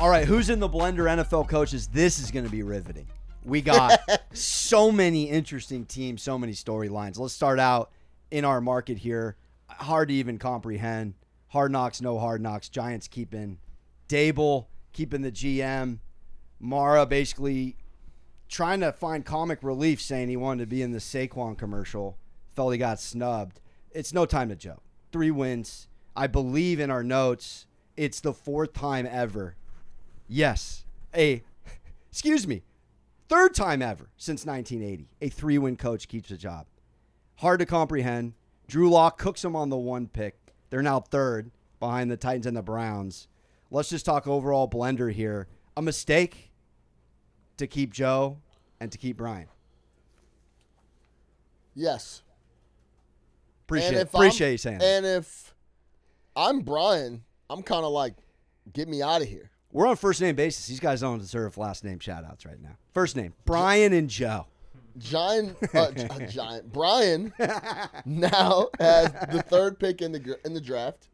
All right, who's in the blender NFL coaches? This is going to be riveting. We got so many interesting teams, so many storylines. Let's start out in our market here. Hard to even comprehend. Hard Knocks, no Hard Knocks. Giants keeping Daboll, keeping the GM. Mara basically trying to find comic relief, saying he wanted to be in the Saquon commercial. Felt he got snubbed. It's no time to joke. 3 wins. I believe in our notes, it's the 4th time ever. Yes. Excuse me. 3rd time ever since 1980. A 3-win coach keeps a job. Hard to comprehend. Drew Lock cooks them on the 1 pick. They're now 3rd behind the Titans and the Browns. Let's just talk overall blender here. A mistake to keep Joe and to keep Brian. Yes. Appreciate you saying that. And if I'm Brian, I'm kind of like, get me out of here. We're on first name basis. These guys don't deserve last name shout-outs right now. First name, Brian and Joe. Giant Brian now has the 3rd pick in the draft.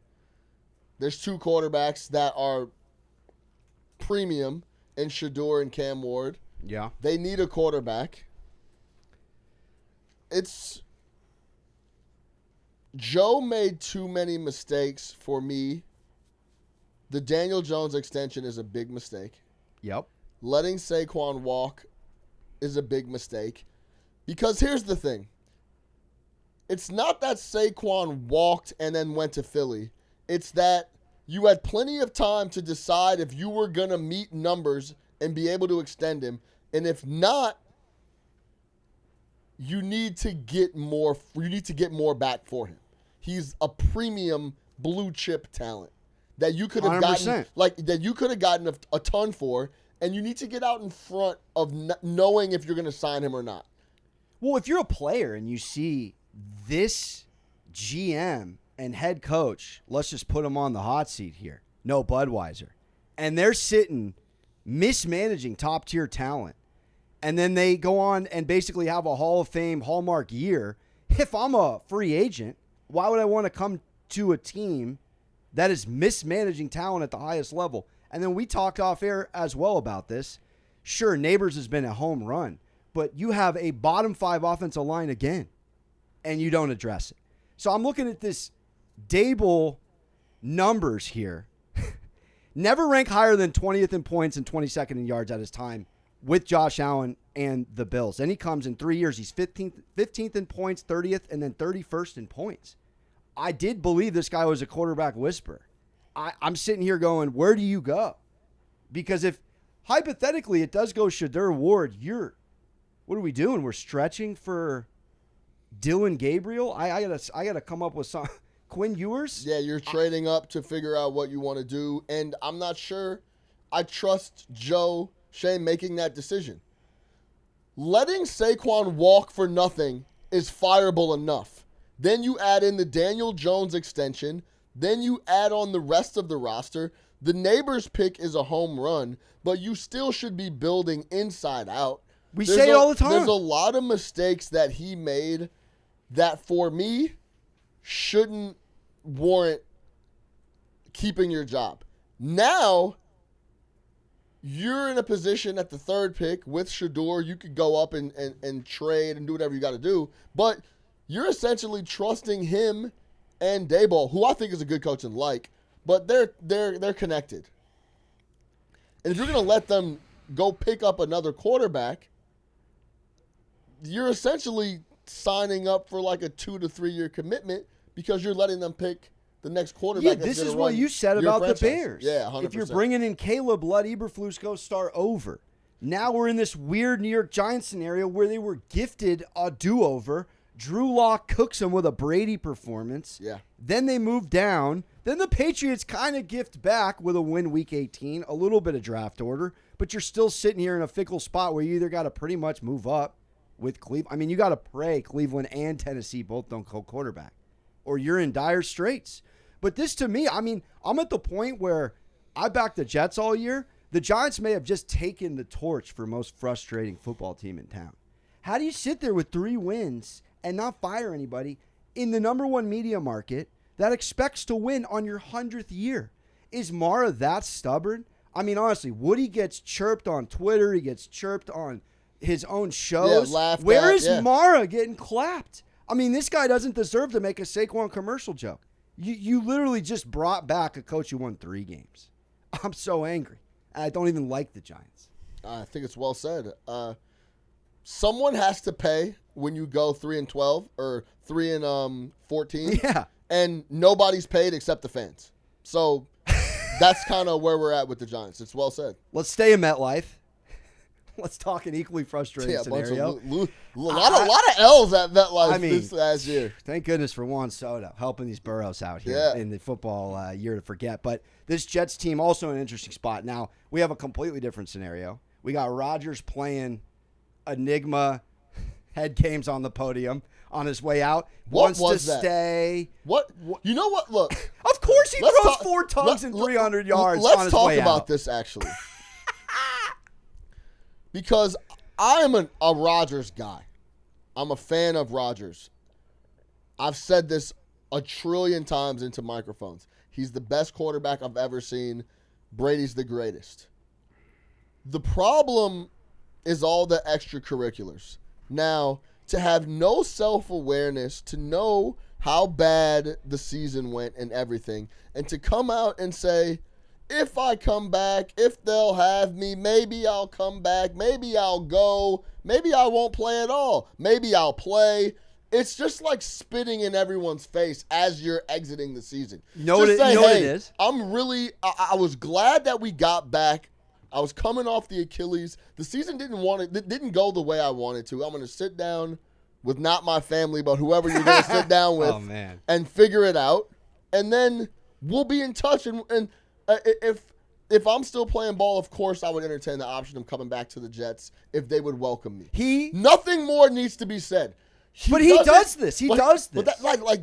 There's 2 quarterbacks that are premium in Shedeur and Cam Ward. Yeah. They need a quarterback. Joe made too many mistakes for me. The Daniel Jones extension is a big mistake. Yep. Letting Saquon walk is a big mistake. Because here's the thing. It's not that Saquon walked and then went to Philly. It's that you had plenty of time to decide if you were going to meet numbers and be able to extend him. And if not, you need to get more back for him. He's a premium blue chip talent that you could have 100%. gotten a ton for, and you need to get out in front of knowing if you're going to sign him or not. Well, if you're a player and you see this GM and head coach, let's just put him on the hot seat here, no Budweiser, and they're sitting mismanaging top-tier talent, and then they go on and basically have a Hall of Fame hallmark year, if I'm a free agent, why would I want to come to a team that is mismanaging talent at the highest level? And then we talked off air as well about this. Sure, Neighbors has been a home run, but you have a bottom 5 offensive line again, and you don't address it. So I'm looking at this Daboll numbers here. Never rank higher than 20th in points and 22nd in yards at his time with Josh Allen and the Bills. Then he comes in 3 years. He's 15th in points, 30th, and then 31st in points. I did believe this guy was a quarterback whisperer. I'm sitting here going, where do you go? Because if hypothetically it does go Shedeur Ward, what are we doing? We're stretching for Dylan Gabriel? I gotta come up with some Quinn Ewers? Yeah, you're trading up to figure out what you want to do, and I'm not sure I trust Joe Schoen making that decision. Letting Saquon walk for nothing is fireable enough. Then you add in the Daniel Jones extension. Then you add on the rest of the roster. The Neighbors pick is a home run, but you still should be building inside out. We say it all the time. There's a lot of mistakes that he made that, for me, shouldn't warrant keeping your job. Now, you're in a position at the 3rd pick with Shedeur. You could go up and trade and do whatever you got to do, but you're essentially trusting him and Daboll, who I think is a good coach and but they're connected. And if you're going to let them go pick up another quarterback, you're essentially signing up for like a 2 to 3 year commitment because you're letting them pick the next quarterback. Yeah, this is what you said about the Bears. Yeah, 100%. If you're bringing in Caleb Lutt, Eberflus, go start over. Now we're in this weird New York Giants scenario where they were gifted a do-over. Drew Lock cooks them with a Brady performance. Yeah. Then they move down. Then the Patriots kind of gift back with a win week 18, a little bit of draft order, but you're still sitting here in a fickle spot where you either got to pretty much move up with Cleveland. I mean, you got to pray Cleveland and Tennessee both don't go quarterback, or you're in dire straits. But this, to me, I mean, I'm at the point where I backed the Jets all year. The Giants may have just taken the torch for most frustrating football team in town. How do you sit there with 3 wins and not fire anybody in the number 1 media market that expects to win on your 100th year? Is Mara that stubborn? I mean, honestly, Woody gets chirped on Twitter. He gets chirped on his own shows. Yeah, laughed Where at, is yeah. Mara getting clapped? I mean, this guy doesn't deserve to make a Saquon commercial joke. You literally just brought back a coach who won 3 games. I'm so angry. I don't even like the Giants. I think it's well said. Someone has to pay when you go 3-12 or 3-14. Yeah. And nobody's paid except the fans. So that's kind of where we're at with the Giants. It's well said. Let's stay in MetLife. Let's talk an equally frustrating scenario. A lot of L's at MetLife this last year. Thank goodness for Juan Soto helping these Burrows out here in the football year to forget. But this Jets team also in an interesting spot. Now, we have a completely different scenario. We got Rodgers playing Enigma head games on the podium on his way out. What Wants was to that? stay. What? You know what? Look. Of course he throws 4 tugs and 300 yards on his way out. Let's talk about this, actually. Because I am a Rodgers guy. I'm a fan of Rodgers. I've said this a trillion times into microphones. He's the best quarterback I've ever seen. Brady's the greatest. The problem is all the extracurriculars. Now, to have no self-awareness, to know how bad the season went and everything, and to come out and say, if I come back, if they'll have me, maybe I'll come back, maybe I'll go, maybe I won't play at all, maybe I'll play. It's just like spitting in everyone's face as you're exiting the season. You know what it is? I was glad that we got back. I was coming off the Achilles. The season didn't go the way I wanted to. I'm going to sit down with not my family, but whoever you're going to sit down with and figure it out. And then we'll be in touch. And if I'm still playing ball, of course I would entertain the option of coming back to the Jets if they would welcome me. Nothing more needs to be said. He does this. But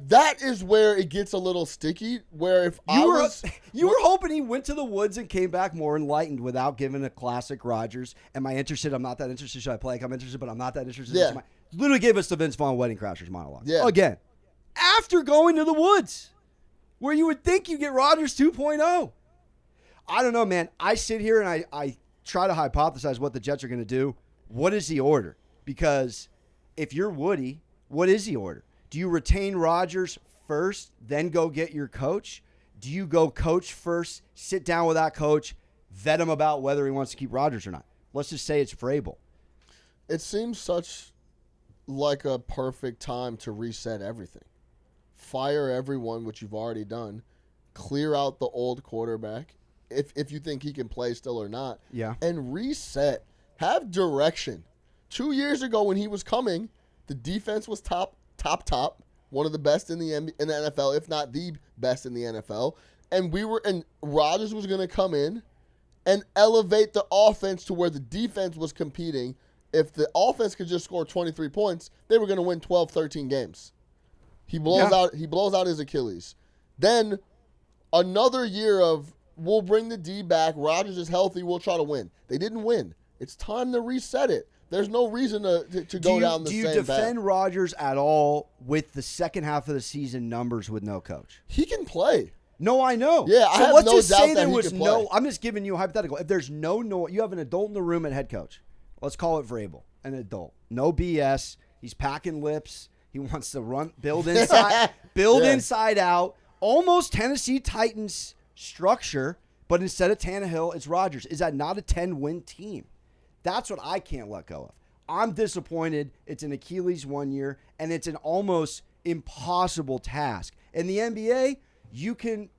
that is where it gets a little sticky. Where if you were hoping he went to the woods and came back more enlightened without giving a classic Rodgers. Am I interested? I'm not that interested. Should I play? I'm interested, but I'm not that interested. Yeah. Literally gave us the Vince Vaughn Wedding Crashers monologue. Yeah. Again, after going to the woods, where you would think you get Rodgers 2.0. I don't know, man. I sit here and I try to hypothesize what the Jets are going to do. What is the order? Because if you're Woody, what is the order? Do you retain Rodgers first, then go get your coach? Do you go coach first, sit down with that coach, vet him about whether he wants to keep Rodgers or not? Let's just say it's Vrabel. It seems such like a perfect time to reset everything. Fire everyone, which you've already done. Clear out the old quarterback, if you think he can play still or not. Yeah. And reset. Have direction. 2 years ago when he was coming, the defense was top, one of the best in the NFL, if not the best in the NFL. And Rodgers was going to come in and elevate the offense to where the defense was competing. If the offense could just score 23 points, they were going to win 12, 13 games. He blows out his Achilles. Then another year of we'll bring the D back. Rodgers is healthy. We'll try to win. They didn't win. It's time to reset it. There's no reason to go down the same path. Do you defend Rodgers at all with the second half of the season numbers with no coach? He can play. No, I know. Yeah, I have no doubt that he can play. I'm just giving you a hypothetical. If there's you have an adult in the room at head coach. Let's call it Vrabel, an adult. No BS. He's packing lips. He wants to build inside out. Almost Tennessee Titans structure, but instead of Tannehill, it's Rodgers. Is that not a 10-win team? That's what I can't let go of. I'm disappointed. It's an Achilles 1 year, and it's an almost impossible task. In the NBA, you can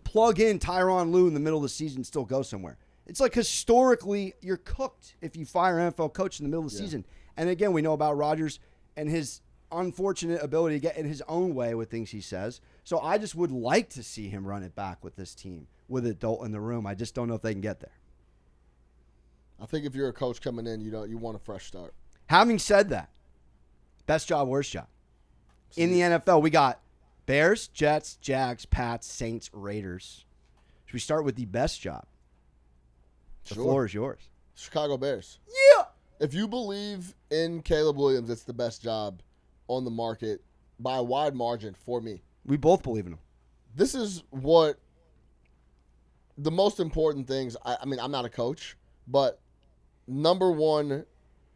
plug in Tyronn Lue in the middle of the season and still go somewhere. It's like historically, you're cooked if you fire an NFL coach in the middle of the season. And again, we know about Rodgers and his unfortunate ability to get in his own way with things he says. So I just would like to see him run it back with this team, with an adult in the room. I just don't know if they can get there. I think if you're a coach coming in, you want a fresh start. Having said that, best job, worst job. In the NFL, we got Bears, Jets, Jags, Pats, Saints, Raiders. Should we start with the best job? The floor is yours. Chicago Bears. Yeah. If you believe in Caleb Williams, it's the best job on the market by a wide margin for me. We both believe in him. This is what the most important things, I mean, I'm not a coach, but number one,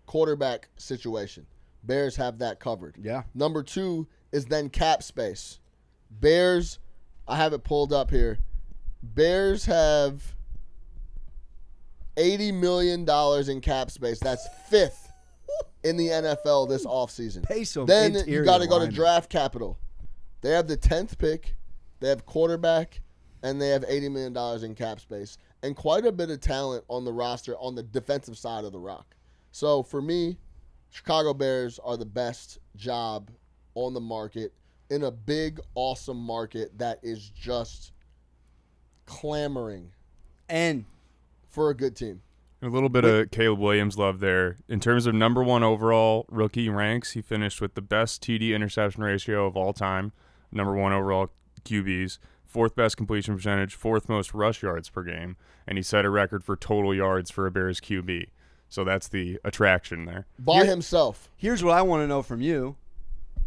quarterback situation. Bears have that covered. Yeah. Number two is then cap space. Bears, I have it pulled up here. Bears have $80 million in cap space. That's fifth in the NFL this offseason. Pay some Then interior you got to go to linemen. draft capital. They have the 10th pick. They have quarterback, and they have $80 million in cap space. And quite a bit of talent on the roster on the defensive side of the rock. So for me, Chicago Bears are the best job on the market in a big, awesome market that is just clamoring And for a good team. A little bit of Caleb Williams love there. In terms of number one overall rookie ranks, he finished with the best TD interception ratio of all time, number one overall QBs, fourth best completion percentage, fourth most rush yards per game, and he set a record for total yards for a Bears QB. So that's the attraction there. By himself. here's what I want to know from you.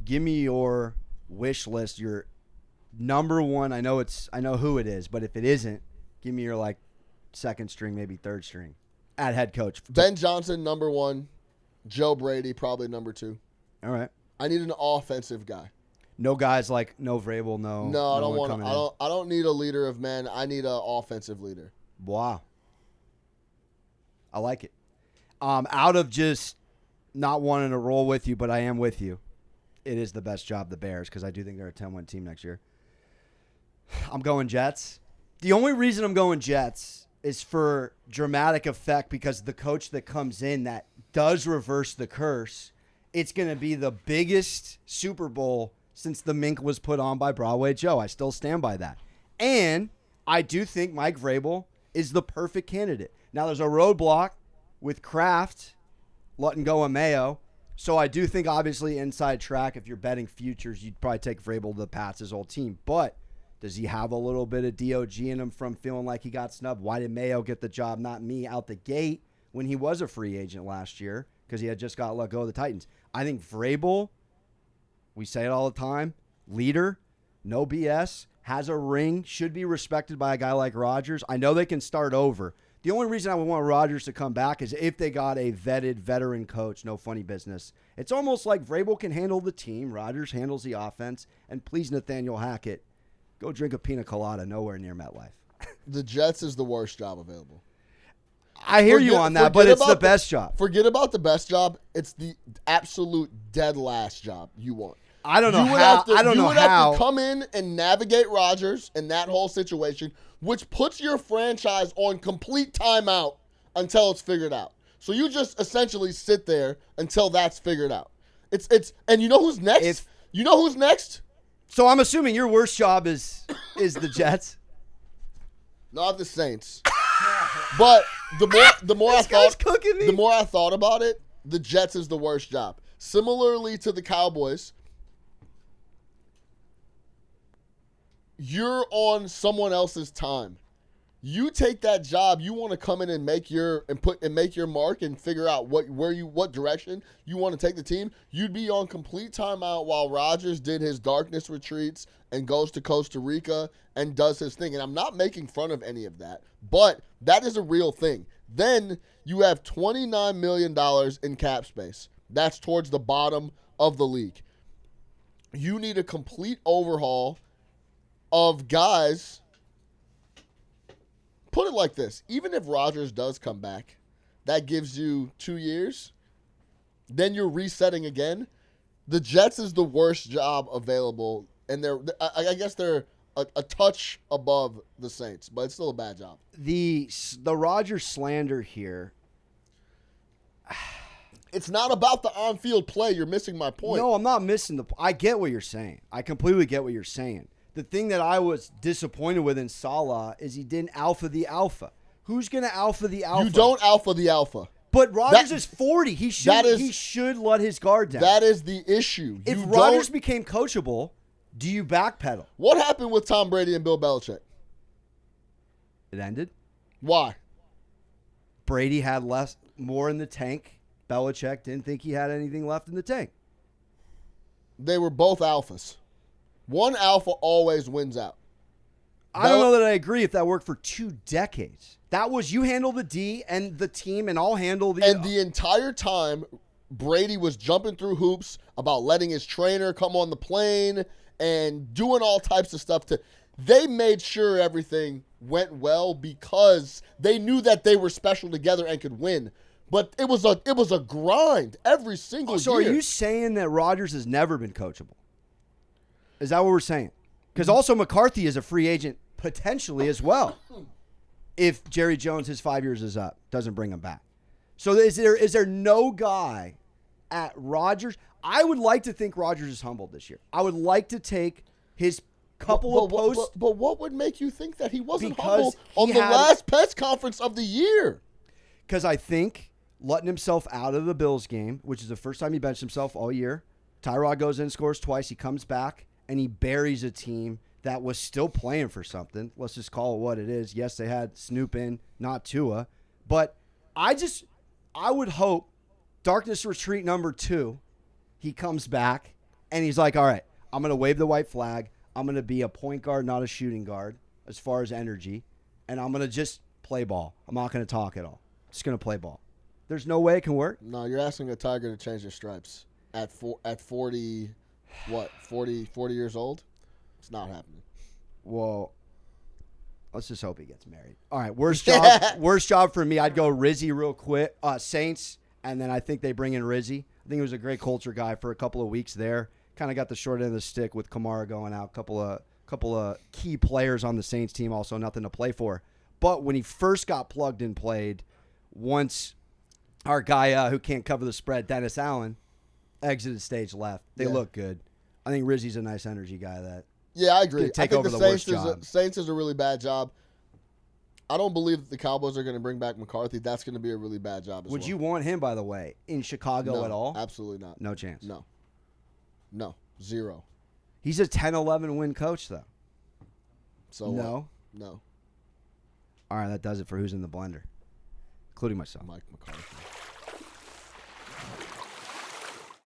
Give me your wish list, your number one. I know who it is, but if it isn't, give me your like second string, maybe third string at head coach. Ben Johnson, number one. Joe Brady, probably number two. All right. I need an offensive guy. No guys like no Vrabel, no. No, I don't one want. coming in. I don't need a leader of men. I need an offensive leader. Wow. I like it. Out of just not wanting to roll with you, but I am with you. It is the best job, the Bears, because I do think they're a 10-win team next year. I'm going Jets. The only reason I'm going Jets is for dramatic effect because the coach that comes in that does reverse the curse, it's going to be the biggest Super Bowl since the mink was put on by Broadway Joe. I still stand by that. And I do think Mike Vrabel is the perfect candidate. Now, there's a roadblock with Kraft letting go of Mayo. So I do think, obviously, inside track, if you're betting futures, you'd probably take Vrabel to the Pats, his whole team. But does he have a little bit of DOG in him from feeling like he got snubbed? Why did Mayo get the job, not me, out the gate when he was a free agent last year because he had just got let go of the Titans? I think Vrabel, we say it all the time, leader, no BS, has a ring, should be respected by a guy like Rodgers. I know they can start over. The only reason I would want Rodgers to come back is if they got a vetted veteran coach, no funny business. It's almost like Vrabel can handle the team, Rodgers handles the offense, and please, Nathaniel Hackett, go drink a pina colada nowhere near MetLife. The Jets is the worst job available. I hear you on that, but it's the best job. Forget about the best job. It's the absolute dead last job you want. I don't know You would how. have to- I don't you know would how. have to come in and navigate Rodgers and that whole situation, which puts your franchise on complete timeout until it's figured out. So you just essentially sit there until that's figured out. It's and you know who's next? You know who's next? So I'm assuming your worst job is the Jets. Not the Saints. But the more I This guy's thought cooking me. the more I thought about it, the Jets is the worst job. Similarly to the Cowboys, you're on someone else's time. You take that job, you want to come in and make your mark and figure out what direction you want to take the team. You'd be on complete timeout while Rodgers did his darkness retreats and goes to Costa Rica and does his thing. And I'm not making fun of any of that, but that is a real thing. Then you have $29 million in cap space. That's towards the bottom of the league. You need a complete overhaul of guys. Put it like this. Even if Rodgers does come back, that gives you 2 years. Then you're resetting again. The Jets is the worst job available, and I guess they're a touch above the Saints, but it's still a bad job. The Rodgers slander here. It's not about the on-field play. You're missing my point. No, I'm not missing I get what you're saying. I completely get what you're saying. The thing that I was disappointed with in Salah is he didn't alpha the alpha. Who's going to alpha the alpha? You don't alpha the alpha. But Rodgers is 40. He is- should let his guard down. That is the issue. If You Rodgers don't- became coachable, do you backpedal? What happened with Tom Brady and Bill Belichick? It ended. Why? Brady had more in the tank. Belichick didn't think he had anything left in the tank. They were both alphas. One alpha always wins out. I don't know that I agree if that worked for 2 decades. That was you handle the D and the team, and I'll handle the. And the entire time, Brady was jumping through hoops about letting his trainer come on the plane and doing all types of stuff. They made sure everything went well because they knew that they were special together and could win. But it was a grind every single year. So are you saying that Rodgers has never been coachable? Is that what we're saying? Because also McCarthy is a free agent potentially as well. If Jerry Jones, his 5 years is up, doesn't bring him back. So is there no guy at Rodgers? I would like to think Rodgers is humbled this year. I would like to take his couple of posts. But what would make you think that he wasn't Because humble on he the had- last press conference of the year? Because I think letting himself out of the Bills game, which is the first time he benched himself all year, Tyrod goes in, scores twice, he comes back, and he buries a team that was still playing for something. Let's just call it what it is. Yes, they had Snoop in, not Tua. But I would hope darkness retreat number 2, he comes back, and he's like, all right, I'm going to wave the white flag. I'm going to be a point guard, not a shooting guard as far as energy, and I'm going to just play ball. I'm not going to talk at all. Just going to play ball. There's no way it can work. No, you're asking a Tiger to change their stripes at 40 years old? It's not happening. Well, let's just hope he gets married. All right, worst job for me. I'd go Rizzy real quick. Saints, and then I think they bring in Rizzy. I think he was a great culture guy for a couple of weeks there. Kind of got the short end of the stick with Kamara going out. Couple of key players on the Saints team, also nothing to play for. But when he first got plugged and played, once our guy who can't cover the spread, Dennis Allen, exited stage left. They look good. I think Rizzy's a nice energy guy that. Yeah, I agree. Take I think over the the worst Saints job. Saints is a really bad job. I don't believe that the Cowboys are going to bring back McCarthy. That's going to be a really bad job as well. Would you want him, by the way, in Chicago at all? Absolutely not. No chance. No. Zero. He's a 10-11 win coach, though. So No. No. All right, that does it for Who's in the Blender, including myself. Mike McCarthy.